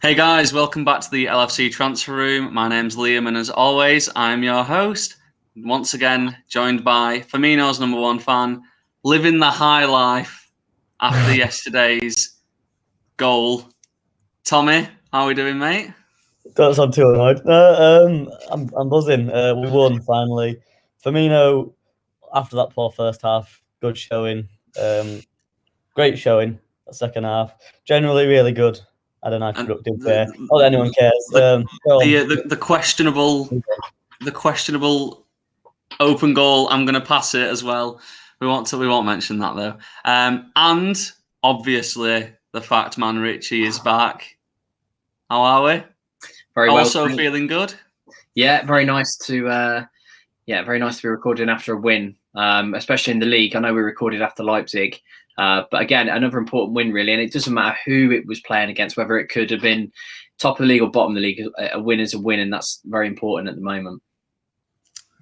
Hey guys, welcome back to the LFC Transfer Room. My name's Liam, and as always, I'm your host. Once again, joined by Firmino's number one fan, living the high life after yesterday's goal. Tommy, how are we doing, mate? Don't sound too annoyed. I'm buzzing. We won finally. Firmino, after that poor first half, good showing. Great showing. Second half, generally really good. I don't know if productive there. Not that anyone cares. The questionable open goal. I'm going to pass it as well. We won't mention that though. And obviously the fact man Richie is back. How are we? Very well. Also feeling good. Yeah, very nice to be recording after a win, especially in the league. I know we recorded after Leipzig. But again, another important win, really. And it doesn't matter who it was playing against, whether it could have been top of the league or bottom of the league. A win is a win, and that's very important at the moment.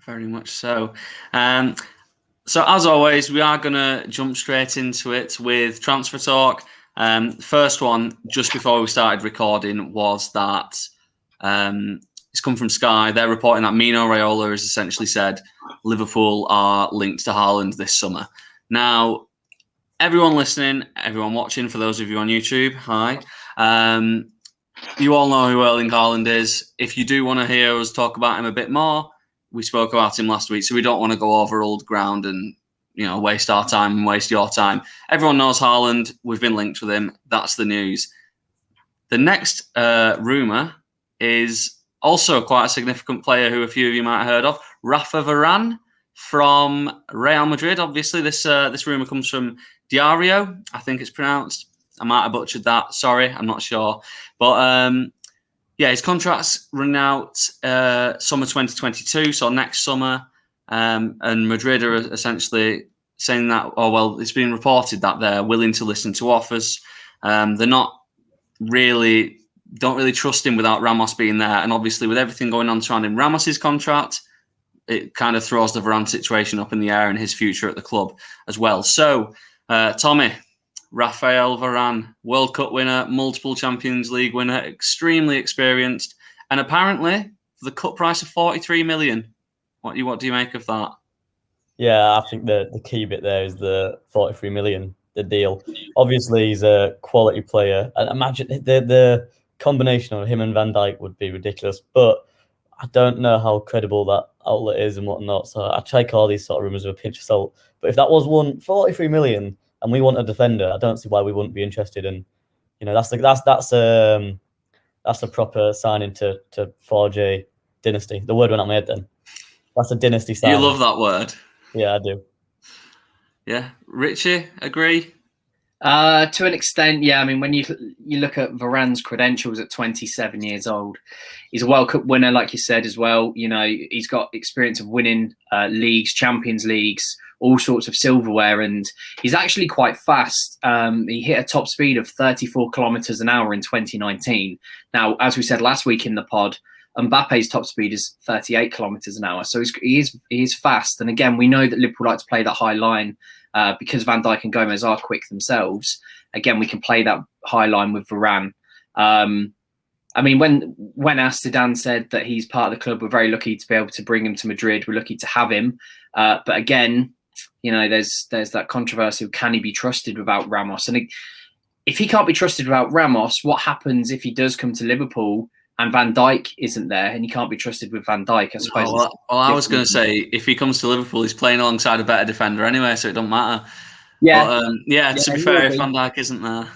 Very much so. So as always, we are going to jump straight into it with transfer talk. First one, just before we started recording, was that it's come from Sky. They're reporting that Mino Raiola has essentially said Liverpool are linked to Haaland this summer. Now, everyone listening, everyone watching, for those of you on YouTube, hi. You all know who Erling Haaland is. If you do want to hear us talk about him a bit more, we spoke about him last week, so we don't want to go over old ground and waste our time and waste your time. Everyone knows Haaland. We've been linked with him. That's the news. The next rumour is also quite a significant player who a few of you might have heard of, Rafa Varane from Real Madrid. Obviously, this rumour comes from Diario, I think it's pronounced. I might have butchered that. Sorry, I'm not sure. But his contract's running out summer 2022, so next summer. And Madrid are essentially saying that, it's been reported that they're willing to listen to offers. They're not really, don't really trust him without Ramos being there. And obviously, with everything going on surrounding Ramos's contract, it kind of throws the Varane situation up in the air and his future at the club as well. So, Tommy, Rafael Varane, World Cup winner, multiple Champions League winner, extremely experienced, and apparently for the cut price of 43 million. What do you make of that? Yeah, I think the key bit there is the 43 million, the deal. Obviously, he's a quality player, and imagine the combination of him and Van Dijk would be ridiculous. But I don't know how credible that outlet is and whatnot. So I take all these sort of rumours with a pinch of salt. But if that was 43 million and we want a defender, I don't see why we wouldn't be interested. And that's a proper signing to 4J dynasty. The word went out my head then. That's a dynasty signing. You love that word. Yeah, I do. Yeah, Richie, agree? To an extent, yeah. I mean, when you look at Varane's credentials at 27 years old, he's a World Cup winner, like you said as well. He's got experience of winning leagues, Champions Leagues, all sorts of silverware, and he's actually quite fast. He hit a top speed of 34 kilometers an hour in 2019. Now, as we said last week in the pod, Mbappe's top speed is 38 kilometers an hour. So he is fast. And again, we know that Liverpool like to play that high line because Van Dijk and Gomez are quick themselves. Again, we can play that high line with Varane. I mean, when Zidane said that he's part of the club, we're very lucky to be able to bring him to Madrid. We're lucky to have him. But again, there's that controversy of can he be trusted without Ramos? And if he can't be trusted without Ramos, what happens if he does come to Liverpool and Van Dijk isn't there and he can't be trusted with Van Dijk? I suppose. I was going to say, if he comes to Liverpool, he's playing alongside a better defender anyway, so it don't matter. Yeah. But, to be fair, if Van Dijk isn't there.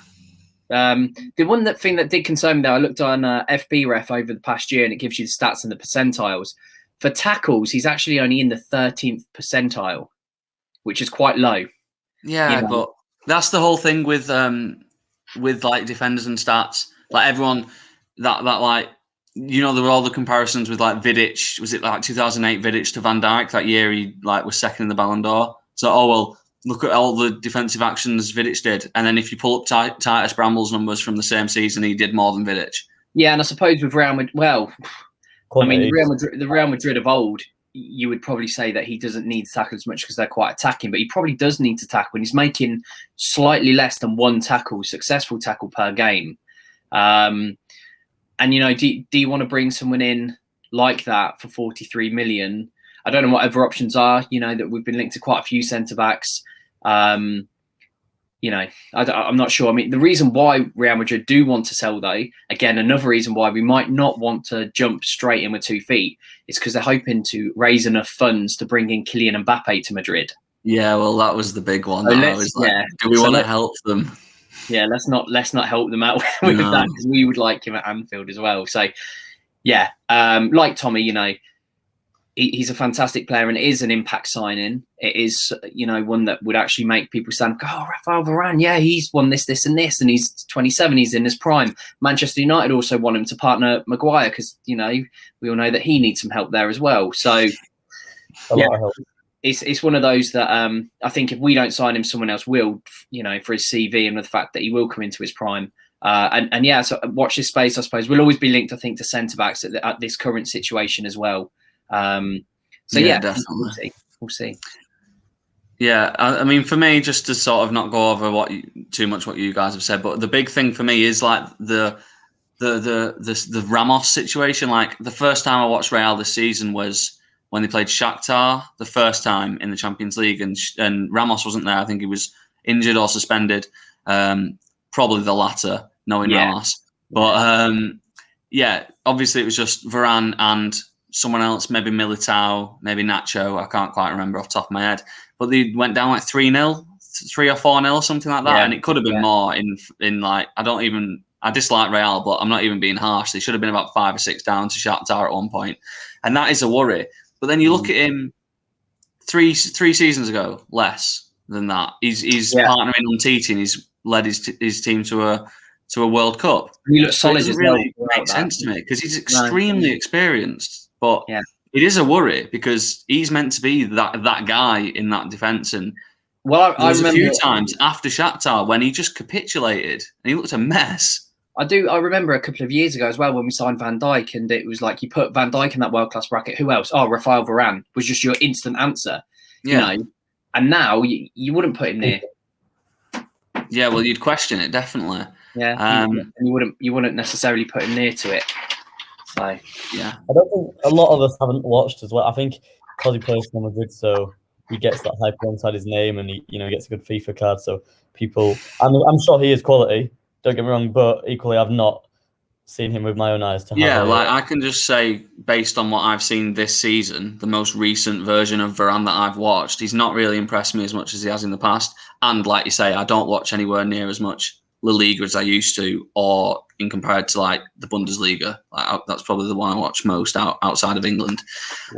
The thing that did concern me, though, I looked on FB Ref over the past year, and it gives you the stats and the percentiles. For tackles, he's actually only in the 13th percentile, which is quite low. Yeah, but that's the whole thing with like defenders and stats. Like everyone that like there were all the comparisons with like Vidic. Was it like 2008 Vidic to Van Dijk that year? He like was second in the Ballon d'Or. So look at all the defensive actions Vidic did, and then if you pull up Titus Bramble's numbers from the same season, he did more than Vidic. Yeah, and I suppose with Real Madrid, the Real Madrid of old, you would probably say that he doesn't need to tackle as much because they're quite attacking, but he probably does need to tackle, and he's making slightly less than one successful tackle per game. And do you want to bring someone in like that for 43 million? I don't know what other options are. That we've been linked to quite a few centre backs. I'm not sure. I mean, the reason why Real Madrid do want to sell, though, again, another reason why we might not want to jump straight in with 2 feet is because they're hoping to raise enough funds to bring in Kylian Mbappe to Madrid. Yeah, well, that was the big one. I was like, do we want to help them? Yeah, let's not help them out with that, because we would like him at Anfield as well. So, yeah, like Tommy, he's a fantastic player and it is an impact signing. It is, one that would actually make people stand, Rafael Varane, yeah, he's won this, and this, and he's 27, he's in his prime. Manchester United also want him to partner Maguire because, we all know that he needs some help there as well. So, a lot of help. It's one of those that I think if we don't sign him, someone else will, for his CV and the fact that he will come into his prime. So watch this space, I suppose. We'll always be linked, I think, to centre-backs at this current situation as well. Definitely. We'll see. Yeah, I mean, for me, just to sort of not go over too much what you guys have said, but the big thing for me is like the Ramos situation. Like the first time I watched Real this season was when they played Shakhtar the first time in the Champions League, and Ramos wasn't there. I think he was injured or suspended. Probably the latter, knowing Ramos. But obviously it was just Varane and someone else, maybe Militao, maybe Nacho. I can't quite remember off the top of my head. But they went down like 3-0, 3 or 4-0, something like that. Yeah. And it could have been more in like, I dislike Real, but I'm not even being harsh. They should have been about 5 or 6 down to Shakhtar at one point. And that is a worry. But then you look at him three seasons ago, less than that. He's partnering on Titi and he's led his team to a World Cup. He looks solid. It doesn't really make sense to me because he's extremely experienced. But it is a worry because he's meant to be that guy in that defence. And I remember a few times after Shakhtar when he just capitulated and he looked a mess. I remember a couple of years ago as well when we signed Van Dijk, and it was like you put Van Dijk in that world-class bracket. Who else? Oh, Rafael Varane was just your instant answer. And now you wouldn't put him near. Yeah, well, you'd question it definitely. Yeah, and you wouldn't necessarily put him near to it. So yeah, I don't think a lot of us haven't watched as well. I think because he plays for Madrid, so he gets that hype alongside his name, and he gets a good FIFA card. So people, I'm sure he is quality. Don't get me wrong, but equally, I've not seen him with my own eyes. I can just say, based on what I've seen this season, the most recent version of Varane that I've watched, he's not really impressed me as much as he has in the past. And like you say, I don't watch anywhere near as much La Liga as I used to, or in compared to like the Bundesliga. That's probably the one I watch most outside of England.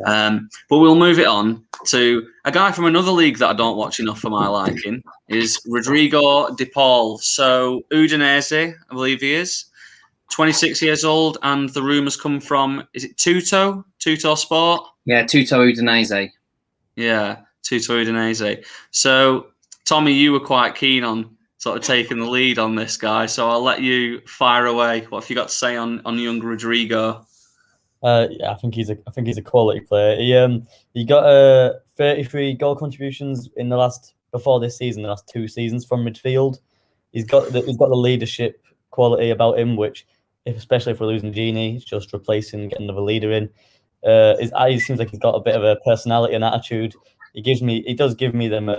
Yeah. But we'll move it on to a guy from another league that I don't watch enough for my liking, is Rodrigo de Paul. So Udinese, I believe he is, 26 years old, and the rumours come from, is it Tutto Sport? Yeah, Tutto Udinese. Yeah, Tutto Udinese. So Tommy, you were quite keen on sort of taking the lead on this guy, so I'll let you fire away. What have you got to say on young Rodrigo? I think he's a quality player. He got 33 goal contributions before this season, the last 2 seasons from midfield. He's got the leadership quality about him, which, especially if we're losing Gini, it's just replacing, getting another leader in. He seems like he's got a bit of a personality and attitude. He does give me them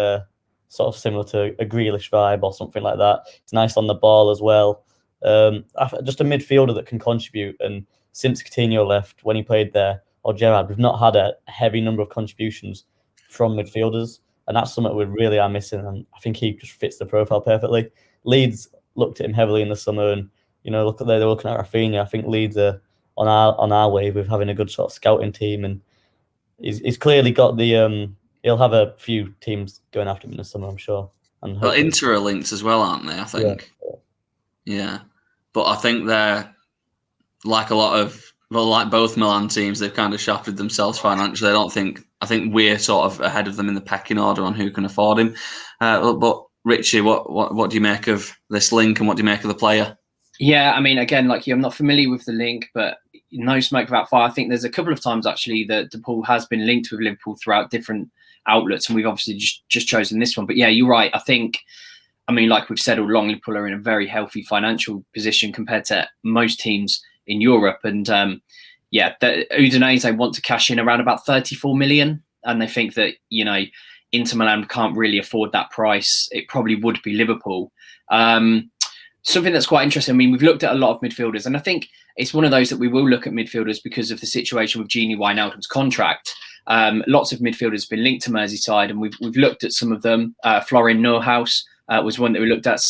sort of similar to a Grealish vibe or something like that. He's nice on the ball as well. Just a midfielder that can contribute. And since Coutinho left, when he played there, or Gerrard, we've not had a heavy number of contributions from midfielders. And that's something we really are missing. And I think he just fits the profile perfectly. Leeds looked at him heavily in the summer, and they're looking at Rafinha. I think Leeds are on our wave with having a good sort of scouting team, and he's clearly got the. He'll have a few teams going after him in the summer, I'm sure. And well, Inter are linked as well, aren't they? I think. Yeah. But I think they're like like both Milan teams. They've kind of shafted themselves financially. I think we're sort of ahead of them in the pecking order on who can afford him. But Richie, what do you make of this link, and what do you make of the player? Yeah, I mean, again, like you, I'm not familiar with the link, but no smoke without fire. I think there's a couple of times actually that De Paul has been linked with Liverpool throughout different outlets, and we've obviously just chosen this one. But yeah, you're right. I mean, like we've said all along, Liverpool are in a very healthy financial position compared to most teams in Europe. And Udinese want to cash in around about 34 million, and they think that Inter Milan can't really afford that price. It probably would be Liverpool. Something that's quite interesting. I mean, we've looked at a lot of midfielders, and I think it's one of those that we will look at midfielders because of the situation with Gini Wijnaldum's contract. Lots of midfielders have been linked to Merseyside, and we've looked at some of them. Florian Neuhaus was one that we looked at.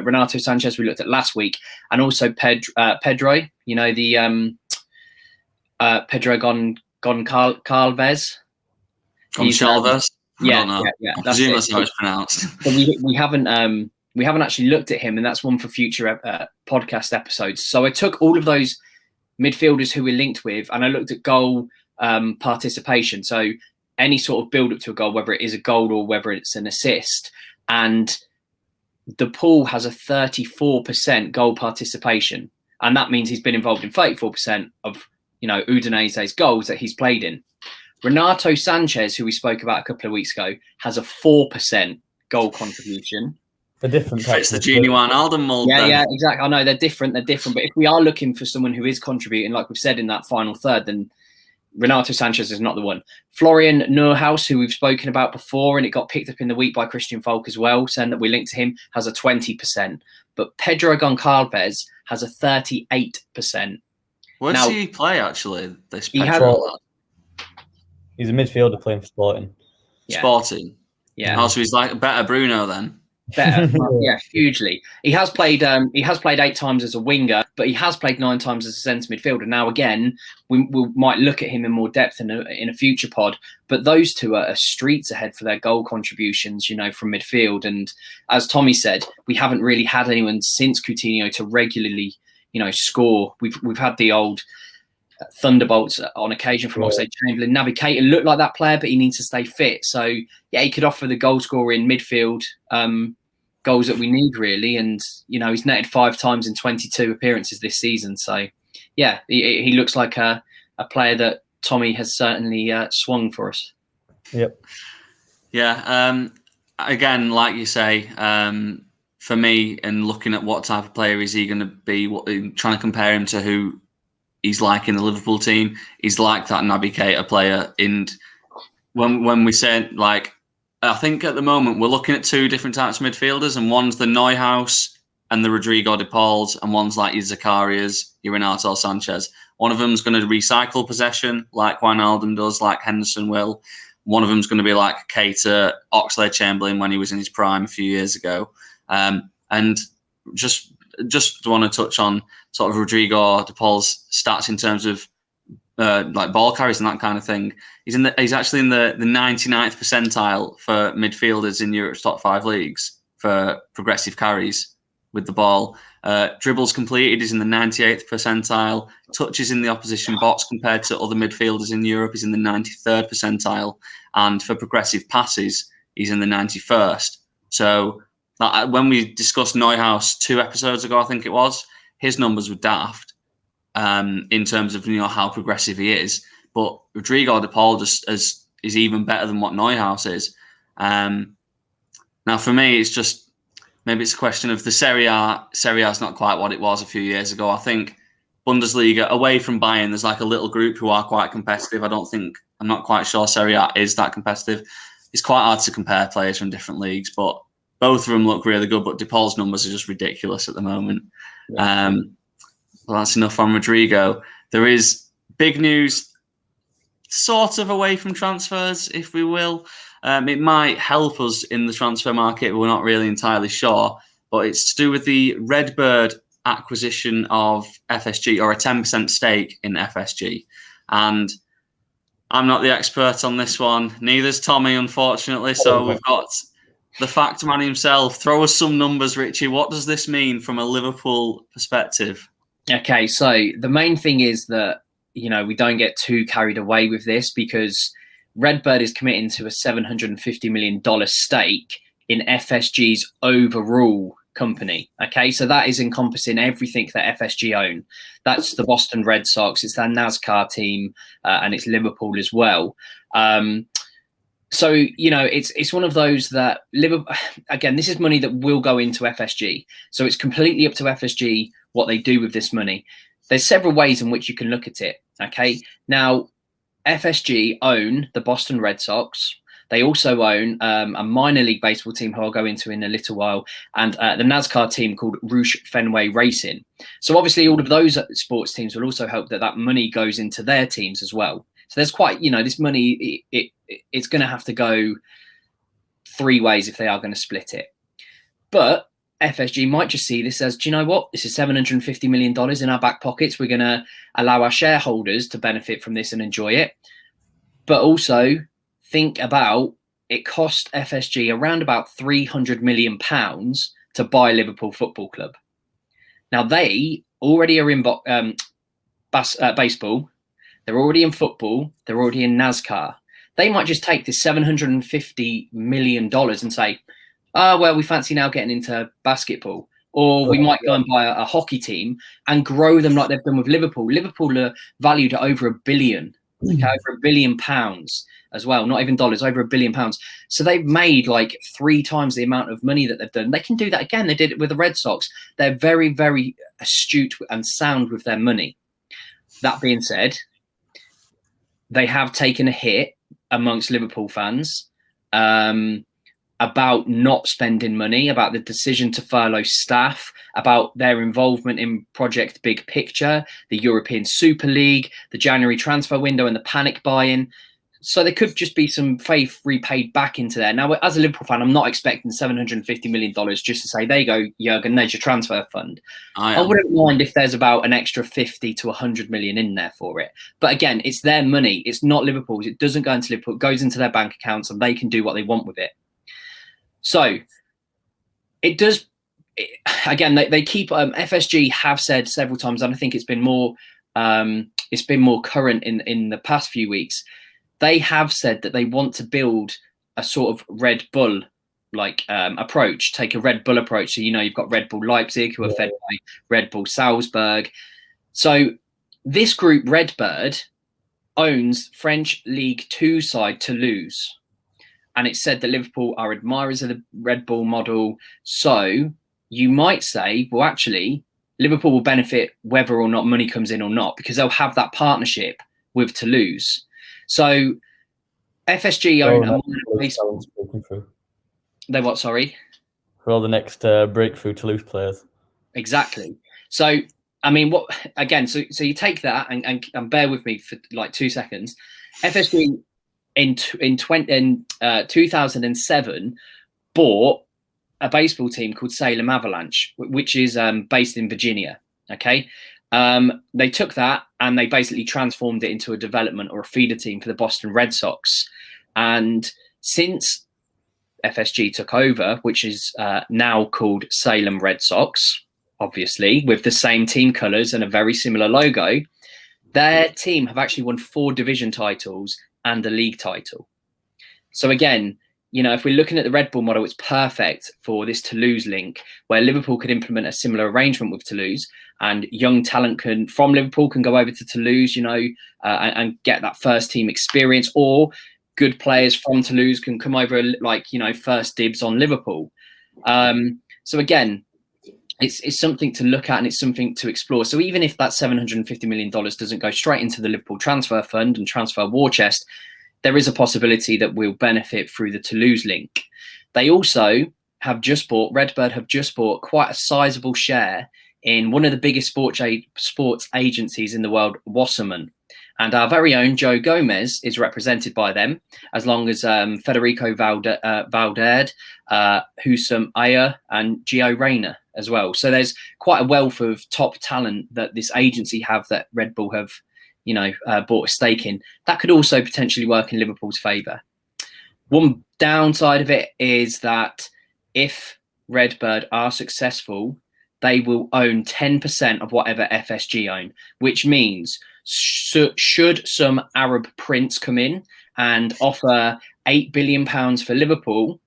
Renato Sanchez we looked at last week, and also Pedro. The Pedro Goncalves. Goncalves. Yeah. I presume that's how it's pronounced. So we haven't actually looked at him, and that's one for future podcast episodes. So I took all of those midfielders who we're linked with, and I looked at goal participation. So any sort of build up to a goal, whether it is a goal or whether it's an assist. And the pool has a 34% goal participation. And that means he's been involved in 34% of, Udinese's goals that he's played in. Renato Sanchez, who we spoke about a couple of weeks ago, has a 4% goal contribution. The different types. It's the Gini Wijnaldum mold. Yeah, exactly. I know they're different. But if we are looking for someone who is contributing, like we've said in that final third, then Renato Sanchez is not the one. Florian Neuhaus, who we've spoken about before, and it got picked up in the week by Christian Falk as well, saying that we linked to him, has a 20%. But Pedro Goncalves has a 38%. Where does he play, actually? This Pedro? He's a midfielder playing for Sporting. Yeah. Sporting? Yeah. Oh, so he's like a better Bruno then? Better, yeah, hugely. He has played 8 times as a winger, but he has played 9 times as a centre midfielder. Now, again, we might look at him in more depth in a future pod, but those two are streets ahead for their goal contributions, from midfield. And as Tommy said, we haven't really had anyone since Coutinho to regularly, score. We've had the old thunderbolts on occasion from Oxlade-Chamberlain. Naby Keita looked like that player, but he needs to stay fit. So, yeah, he could offer the goal scorer in midfield goals that we need, really. And, he's netted 5 times in 22 appearances this season. So, yeah, he looks like a player that Tommy has certainly swung for us. Yep. Yeah. Again, like you say, for me, and looking at what type of player is he going to be, trying to compare him to who he's like in the Liverpool team, he's like that Naby Keita player. And when we say, I think at the moment we're looking at 2 different types of midfielders, and one's the Neuhaus and the Rodrigo de Pauls, and one's like your Zakarias, your Renato Sanchez. One of them's going to recycle possession like Wijnaldum does, like Henderson will. One of them's going to be like Keita, Oxlade-Chamberlain when he was in his prime a few years ago. And just want to touch on sort of Rodrigo de Paul's stats in terms of ball carries and that kind of thing. He's actually in the 99th percentile for midfielders in Europe's top 5 leagues for progressive carries with the ball. Dribbles completed is in the 98th percentile. Touches in the opposition box compared to other midfielders in Europe is in the 93rd percentile. And for progressive passes, he's in the 91st. So when we discussed Neuhaus 2 episodes ago, I think it was, his numbers were daft in terms of how progressive he is. But Rodrigo de Paul just is even better than what Neuhaus is. Now, for me, it's just maybe it's a question of the Serie A. Serie A is not quite what it was a few years ago. I think Bundesliga, away from Bayern, there's like a little group who are quite competitive. I'm not quite sure Serie A is that competitive. It's quite hard to compare players from different leagues, but both of them look really good. But De Paul's numbers are just ridiculous at the moment. Yeah. Well, that's enough on Rodrigo. There is big news, sort of away from transfers, if we will. It might help us in the transfer market. We're not really entirely sure, but it's to do with the Redbird acquisition of FSG, or a 10% stake in FSG. And I'm not the expert on this one. Neither's Tommy, unfortunately. So we've got the fact man himself. Throw us some numbers, Richie. What does this mean from a Liverpool perspective? Okay, so the main thing is that, we don't get too carried away with this, because Redbird is committing to a $750 million stake in FSG's overall company. Okay, so that is encompassing everything that FSG own. That's the Boston Red Sox, it's their NASCAR team, and it's Liverpool as well. So, it's one of those that Liverpool, again, this is money that will go into FSG. So it's completely up to FSG what they do with this money. there's several ways in which you can look at it. Okay, now FSG own the Boston Red Sox. They also own a minor league baseball team who I'll go into in a little while, and the NASCAR team called Roush Fenway Racing. So obviously all of those sports teams will also help that money goes into their teams as well. So there's quite, this money, it's going to have to go three ways if they are going to split it. But FSG might just see this as, do you know what? This is $750 million in our back pockets. We're going to allow our shareholders to benefit from this and enjoy it. But also think about, it cost FSG around about £300 million to buy Liverpool Football Club. Now, they already are in baseball. They're already in football. They're already in NASCAR. They might just take this $750 million and say, oh, well, we fancy now getting into basketball. Or we might go and buy a hockey team and grow them like they've done with Liverpool. Liverpool are valued at over £1 billion, over £1 billion as well. Not even dollars, over £1 billion. So they've made like 3 times the amount of money that they've done. They can do that again. They did it with the Red Sox. They're very, very astute and sound with their money. That being said, they have taken a hit amongst Liverpool fans about not spending money, about the decision to furlough staff, about their involvement in Project Big Picture, the European Super League, the January transfer window and the panic buying. So there could just be some faith repaid back into there. Now, as a Liverpool fan, I'm not expecting $750 million just to say, there you go, Jurgen, there's your transfer fund. I wouldn't mind if there's about an extra 50 to 100 million in there for it. But again, it's their money. It's not Liverpool's. It doesn't go into Liverpool. It goes into their bank accounts and they can do what they want with it. So it does, again, they keep, FSG have said several times, and I think it's been more current in the past few weeks. They have said that they want to build a sort of Red Bull approach, take a Red Bull approach. So, you've got Red Bull Leipzig who are fed by Red Bull Salzburg. So this group, Redbird, owns French League Two side Toulouse. And it's said that Liverpool are admirers of the Red Bull model. So you might say, well, actually, Liverpool will benefit whether or not money comes in or not, because they'll have that partnership with Toulouse. So FSG own a baseball. They what? Sorry, for all the next breakthrough Toulouse players. Exactly. So I mean, what again? So you take that and bear with me for like 2 seconds. FSG in 2007 bought a baseball team called Salem Avalanche, which is based in Virginia. Okay. They took that and they basically transformed it into a development or a feeder team for the Boston Red Sox. And since FSG took over, which is now called Salem Red Sox, obviously, with the same team colours and a very similar logo, their team have actually won 4 division titles and a league title. So again, if we're looking at the Red Bull model, it's perfect for this Toulouse link, where Liverpool could implement a similar arrangement with Toulouse, and young talent from Liverpool can go over to Toulouse, and get that first team experience, or good players from Toulouse can come over, first dibs on Liverpool. So again, it's something to look at and it's something to explore. So even if that $750 million doesn't go straight into the Liverpool transfer fund and transfer war chest, there is a possibility that we'll benefit through the Toulouse link. They also Redbird have just bought quite a sizable share in one of the biggest sports agencies in the world, Wasserman. And our very own Joe Gomez is represented by them, as long as Federico Valverde, Husam Ayer, and Gio Reyna as well. So there's quite a wealth of top talent that this agency have that Red Bull have, bought a stake in. That could also potentially work in Liverpool's favour. One downside of it is that if Redbird are successful, they will own 10% of whatever FSG own, which means should some Arab prince come in and offer £8 billion for Liverpool,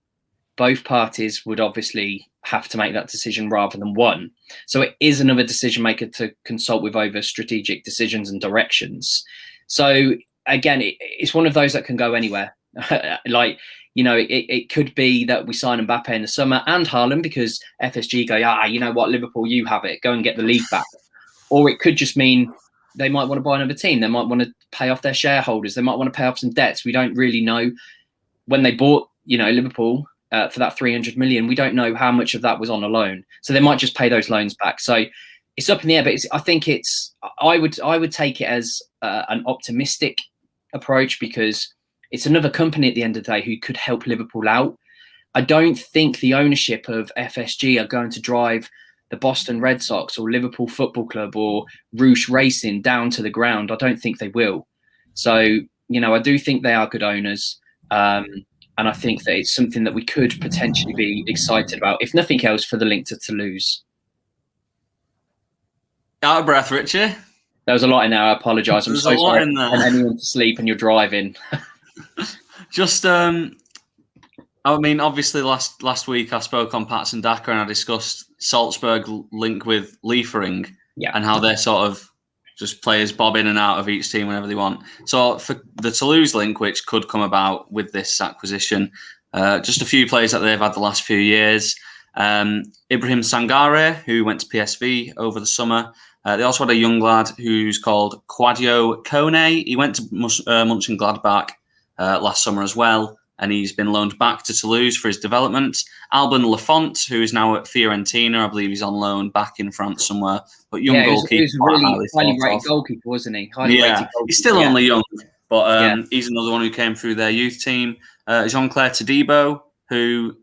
both parties would obviously have to make that decision rather than one. So it is another decision maker to consult with over strategic decisions and directions. So again, it's one of those that can go anywhere. It could be that we sign Mbappe in the summer and Haaland because FSG go, you know what, Liverpool, you have it. Go and get the league back. or it could just mean they might want to buy another team. They might want to pay off their shareholders. They might want to pay off some debts. We don't really know. When they bought, Liverpool for that 300 million, we don't know how much of that was on a loan. So they might just pay those loans back. So it's up in the air. But I would take it as an optimistic approach, because it's another company at the end of the day who could help Liverpool out. I don't think the ownership of FSG are going to drive the Boston Red Sox or Liverpool Football Club or Rouge Racing down to the ground. I don't think they will. So, I do think they are good owners. And I think that it's something that we could potentially be excited about, if nothing else, for the link to Toulouse. Out of breath, Richie. There was a lot in there. I apologise. I'm so sorry. And anyone to sleep and you're driving. Just, obviously last week I spoke on Pats and Daka and I discussed Salzburg link with Liefering and how they're sort of just players bob in and out of each team whenever they want. So for the Toulouse link, which could come about with this acquisition, just a few players that they've had the last few years. Ibrahim Sangare, who went to PSV over the summer. They also had a young lad who's called Quadio Kone. He went to Mönchengladbach last summer as well, and he's been loaned back to Toulouse for his development. Alban Lafont, who is now at Fiorentina, I believe he's on loan back in France somewhere. But young goalkeeper, he was really highly rated goalkeeper, wasn't he? Highly rated goalkeeper. He's still only young, but he's another one who came through their youth team. Jean-Claire Todibo, who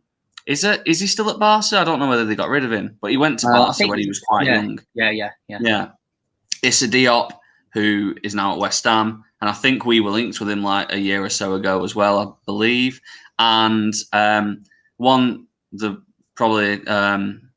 is he still at Barca? I don't know whether they got rid of him, but he went to Barca when he was quite young. Yeah. Issa Diop, who is now at West Ham, and I think we were linked with him like a year or so ago as well, I believe. And one the probably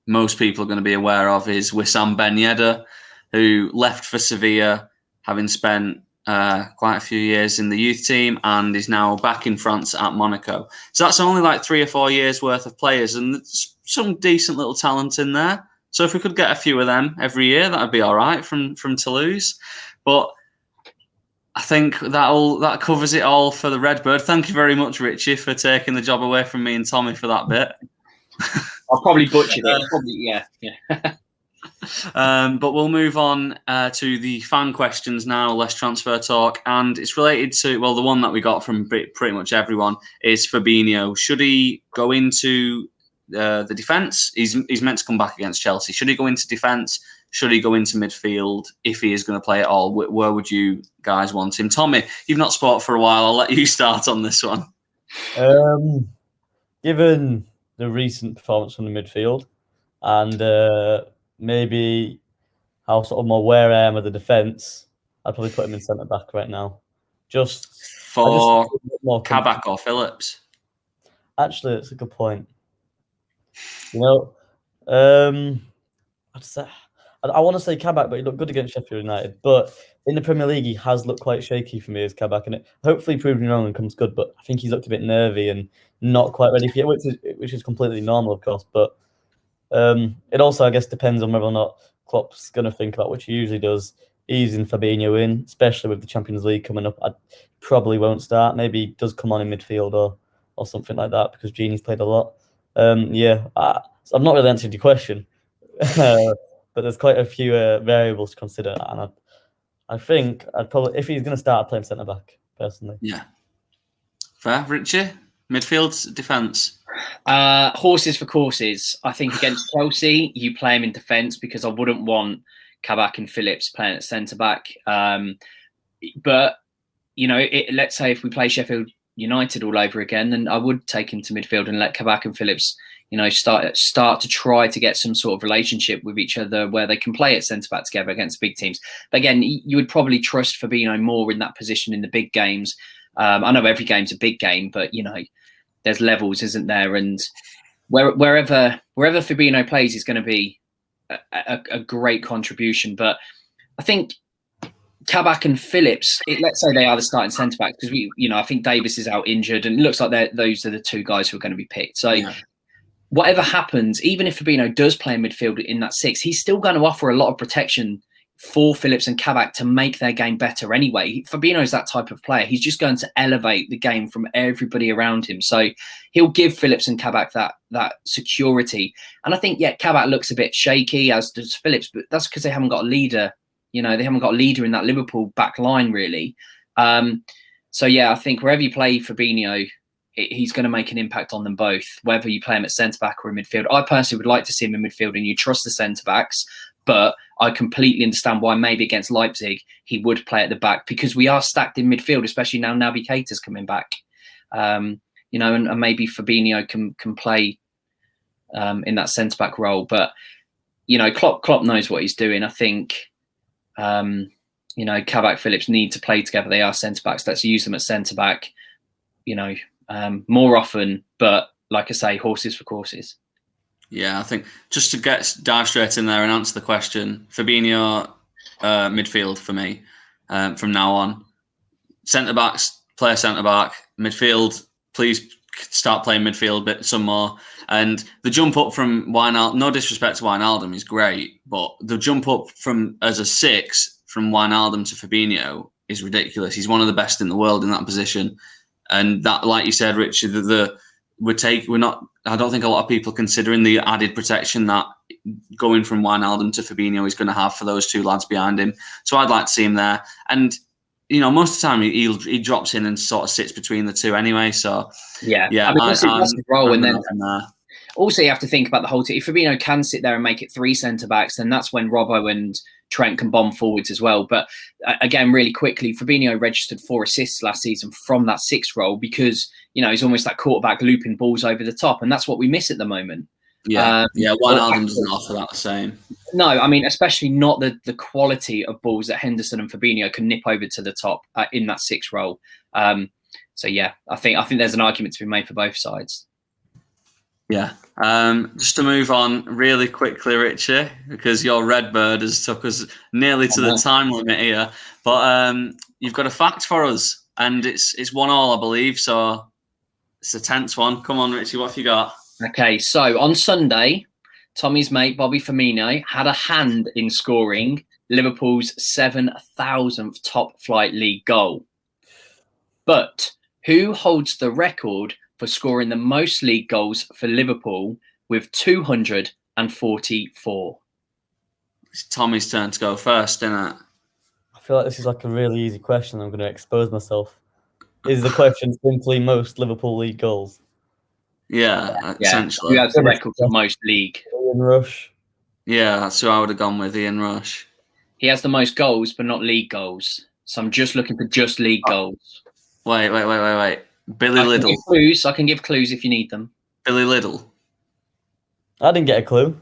most people are going to be aware of is Wissam Ben Yedder, who left for Sevilla, having spent quite a few years in the youth team, and is now back in France at Monaco. So that's only like 3 or 4 years worth of players, and there's some decent little talent in there. So if we could get a few of them every year, that'd be all right from Toulouse. But I think that covers it all for the Redbird. Thank you very much, Richie, for taking the job away from me and Tommy for that bit. I'll probably butcher it. But we'll move on to the fan questions now, less transfer talk. And it's related to, the one that we got from pretty much everyone is Fabinho. Should he go into the defence? He's meant to come back against Chelsea. Should he go into defence? Should he go into midfield? If he is going to play at all, where would you guys want him? Tommy, you've not spoke for a while. I'll let you start on this one. Given the recent performance from the midfield and maybe how sort of more aware I am of the defence, I'd probably put him in centre back right now. Just for Kabak or Phillips. Actually, that's a good point. I'd say I want to say Kabak, but he looked good against Sheffield United. But in the Premier League, he has looked quite shaky for me as Kabak, and it hopefully proves me wrong and comes good. But I think he's looked a bit nervy and not quite ready for it, which is completely normal, of course. But it also, I guess, depends on whether or not Klopp's going to think about, which he usually does, easing Fabinho in, especially with the Champions League coming up. I probably won't start. Maybe he does come on in midfield or something like that, because Genie's played a lot. So I've not really answered your question, but there's quite a few variables to consider, and I think I'd probably, if he's going to start, I'd play him centre back personally. Yeah, fair. Richie, midfield, defence. Horses for courses. I think against Chelsea, you play him in defence, because I wouldn't want Kabak and Phillips playing at centre back. But let's say if we play Sheffield United all over again, then I would take him to midfield and let Kabak and Phillips, start to try to get some sort of relationship with each other where they can play at centre back together against big teams. But again, you would probably trust Fabinho more in that position in the big games. I know every game's a big game, but there's levels, isn't there? And wherever Fabinho plays is going to be a great contribution. But I think Kabak and Phillips, let's say they are the starting centre backs, because I think Davis is out injured, and it looks like those are the two guys who are going to be picked. So whatever happens, even if Fabinho does play in midfield in that six, he's still going to offer a lot of protection for Phillips and Kabak to make their game better anyway. Fabinho is that type of player. He's just going to elevate the game from everybody around him. So he'll give Phillips and Kabak that security. And I think, Kabak looks a bit shaky, as does Phillips, but that's because they haven't got a leader You know, they haven't got a leader in that Liverpool back line, really. So, yeah, I think wherever you play Fabinho, he's going to make an impact on them both, whether you play him at centre-back or in midfield. I personally would like to see him in midfield, and you trust the centre-backs, but I completely understand why maybe against Leipzig he would play at the back, because we are stacked in midfield, especially now Naby Keita's coming back. You know, and maybe Fabinho can play in that centre-back role. But, you know, Klopp knows what he's doing. I think, you know, Kabak, Phillips need to play together. They are centre-backs. Let's use them at centre-back, you know, more often. But like I say, horses for courses. Yeah, I think just to dive straight in there and answer the question, Fabinho, midfield for me from now on. Centre-backs, play centre-back. Midfield, please start playing midfield a bit some more. And the jump up from Wijnaldum, no disrespect to Wijnaldum, is great, but the jump up from as a 6 from Wijnaldum to Fabinho is ridiculous. He's one of the best in the world in that position. And that, like you said, Richard, I don't think a lot of people considering the added protection that going from Wijnaldum to Fabinho is going to have for those two lads behind him. So I'd like to see him there. And, you know, most of the time he drops in and sort of sits between the two anyway. So, yeah. I mean, that's his role. And then also you have to think about the whole team. If Fabinho can sit there and make it 3 centre-backs, then that's when Robbo and Trent can bomb forwards as well. But again, really quickly, Fabinho registered 4 assists last season from that 6 role because, you know, he's almost that quarterback looping balls over the top. And that's what we miss at the moment. Yeah, Wijnaldum doesn't offer that the same. No, I mean, especially not the quality of balls that Henderson and Fabinho can nip over to the top in that 6 role. So, yeah, I think there's an argument to be made for both sides. Yeah. Just to move on really quickly, Richie, because your Redbird has took us nearly to the time limit here. But you've got a fact for us, and it's 1-1, I believe. So it's a tense one. Come on, Richie, what have you got? Okay, so on Sunday, Tommy's mate Bobby Firmino had a hand in scoring Liverpool's 7,000th top-flight league goal. But who holds the record for scoring the most league goals for Liverpool with 244? It's Tommy's turn to go first, isn't it? I feel like this is like a really easy question. I'm going to expose myself. Is the question simply most Liverpool league goals? Yeah, essentially. Who has the record for most league? Ian Rush. Yeah, that's who I would have gone with, Ian Rush. He has the most goals, but not league goals. So I'm just looking for just league goals. Wait. Billy Liddell. I can give clues if you need them. Billy Liddell. I didn't get a clue.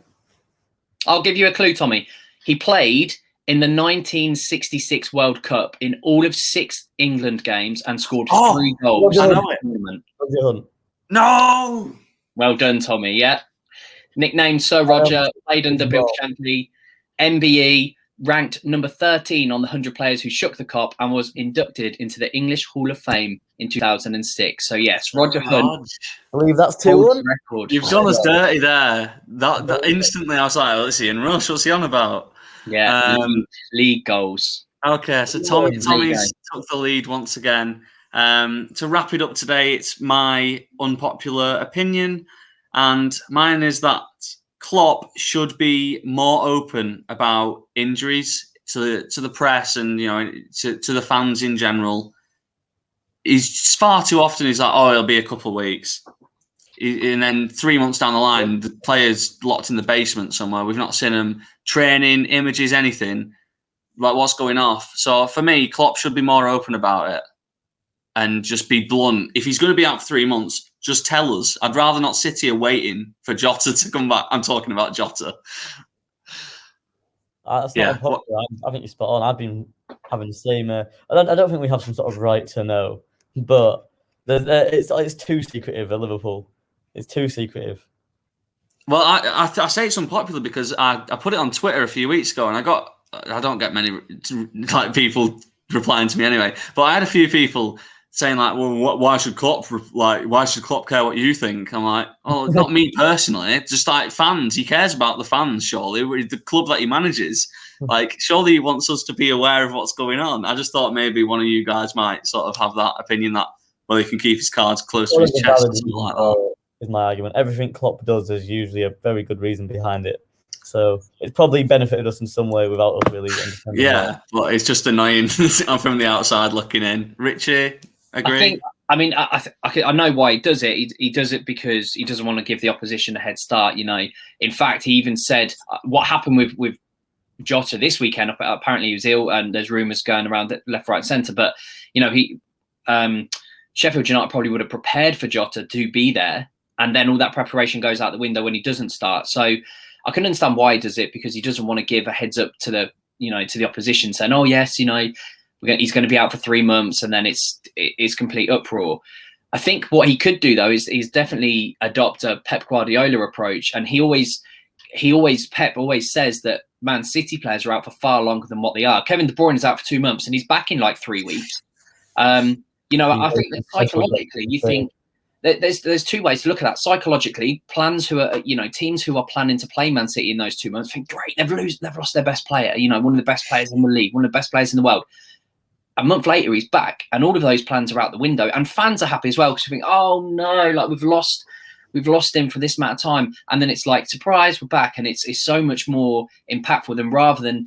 I'll give you a clue, Tommy. He played in the 1966 World Cup in all of 6 England games and scored 3 goals. I know it. No! Well done, Tommy. Yeah. Nicknamed Sir Roger, played under Bill Shankly, MBE, ranked number 13 on the 100 players who shook the cup and was inducted into the English Hall of Fame in 2006. So, yes, Roger Hunt. I believe that's 2-1. You've done us dirty there. That instantly I was like, let's see, Ian Rush, what's he on about? Yeah, league goals. Okay, so Tommy's took the lead once again. To wrap it up today, it's my unpopular opinion, and mine is that Klopp should be more open about injuries to the press and, you know, to the fans in general. He's far too often he's like, it'll be a couple of weeks, and then 3 months down the line, the player's locked in the basement somewhere. We've not seen him training, images, anything. Like, what's going off? So for me, Klopp should be more open about it. And just be blunt. If he's going to be out for 3 months, just tell us. I'd rather not sit here waiting for Jota to come back. I'm talking about Jota. That's not unpopular. I think you're spot on. I've been having the same. I don't think we have some sort of right to know, but it's too secretive at Liverpool. It's too secretive. Well, I say it's unpopular because I put it on Twitter a few weeks ago, and I don't get many people replying to me anyway. But I had a few people saying like, well, why should Klopp care what you think? I'm like, not me personally, just like fans. He cares about the fans, surely. We're the club that he manages. Like, surely he wants us to be aware of what's going on. I just thought maybe one of you guys might sort of have that opinion that, well, he can keep his cards close to his chest or something like that. Is my argument. Everything Klopp does is usually a very good reason behind it. So it's probably benefited us in some way without us really understanding. Yeah, but it's just annoying from the outside looking in. Richie, agree? I know why he does it. He does it because he doesn't want to give the opposition a head start. In fact, he even said what happened with Jota this weekend. Apparently, he was ill, and there's rumours going around left, right, centre. But Sheffield United probably would have prepared for Jota to be there, and then all that preparation goes out the window when he doesn't start. So I can understand why he does it, because he doesn't want to give a heads up to the opposition saying, "Oh yes, he's going to be out for 3 months," and then it's complete uproar. I think what he could do though is definitely adopt a Pep Guardiola approach, and Pep always says that Man City players are out for far longer than what they are. Kevin De Bruyne is out for 2 months, and he's back in like 3 weeks. I think that psychologically, you think that there's two ways to look at that. Psychologically, teams who are planning to play Man City in those 2 months think, great, they've lost their best player. One of the best players in the league, one of the best players in the world. A month later, he's back, and all of those plans are out the window. And fans are happy as well, because they think, oh no, like we've lost him for this amount of time, and then it's like, surprise, we're back, and it's so much more impactful than rather than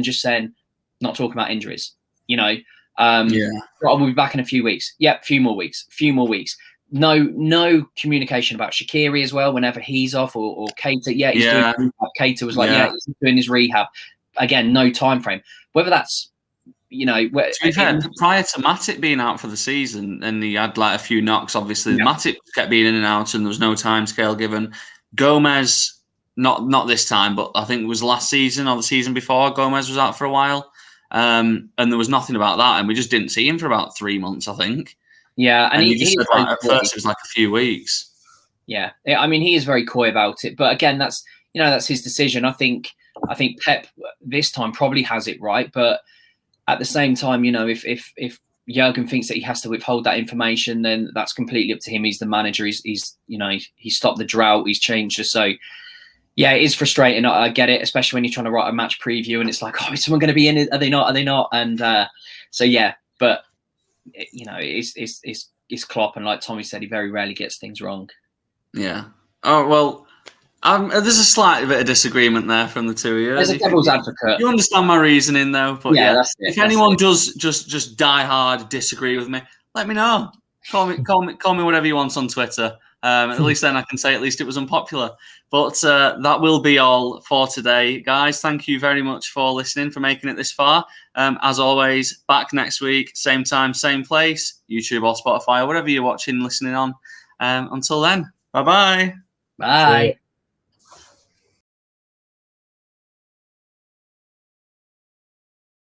just saying, not talking about injuries, we'll be back in a few weeks. Yep, few more weeks. No communication about Shaqiri as well. Whenever he's off or Keita, he's doing rehab. Keita was like, he's doing his rehab. Again, no time frame. Whether that's to be fair, prior to Matty being out for the season, and he had like a few knocks, obviously. Yeah. Matty kept being in and out, and there was no time scale given. Gomez, not this time, but I think it was last season or the season before, Gomez was out for a while. And there was nothing about that, and we just didn't see him for about 3 months, I think. Yeah, and he just said at first it was like a few weeks. Yeah, I mean, he is very coy about it, but again, that's his decision. I think Pep this time probably has it right, but at the same time, if Jurgen thinks that he has to withhold that information, then that's completely up to him. He's the manager. He's stopped the drought. He's changed us. So yeah, it is frustrating. I get it, especially when you're trying to write a match preview and it's like, oh, is someone going to be in it? Are they not? Are they not? And so yeah, but it's Klopp, and like Tommy said, he very rarely gets things wrong. Yeah. Oh well. There's a slight bit of disagreement there from the two of you. There's a devil's advocate. You understand my reasoning, though. But yeah, that's it. If anyone does just die hard disagree with me, let me know. Call me whatever you want on Twitter. At least then I can say at least it was unpopular. But that will be all for today, guys. Thank you very much for listening, for making it this far. As always, back next week, same time, same place, YouTube or Spotify or whatever you're watching, listening on. Until then, bye-bye. Bye.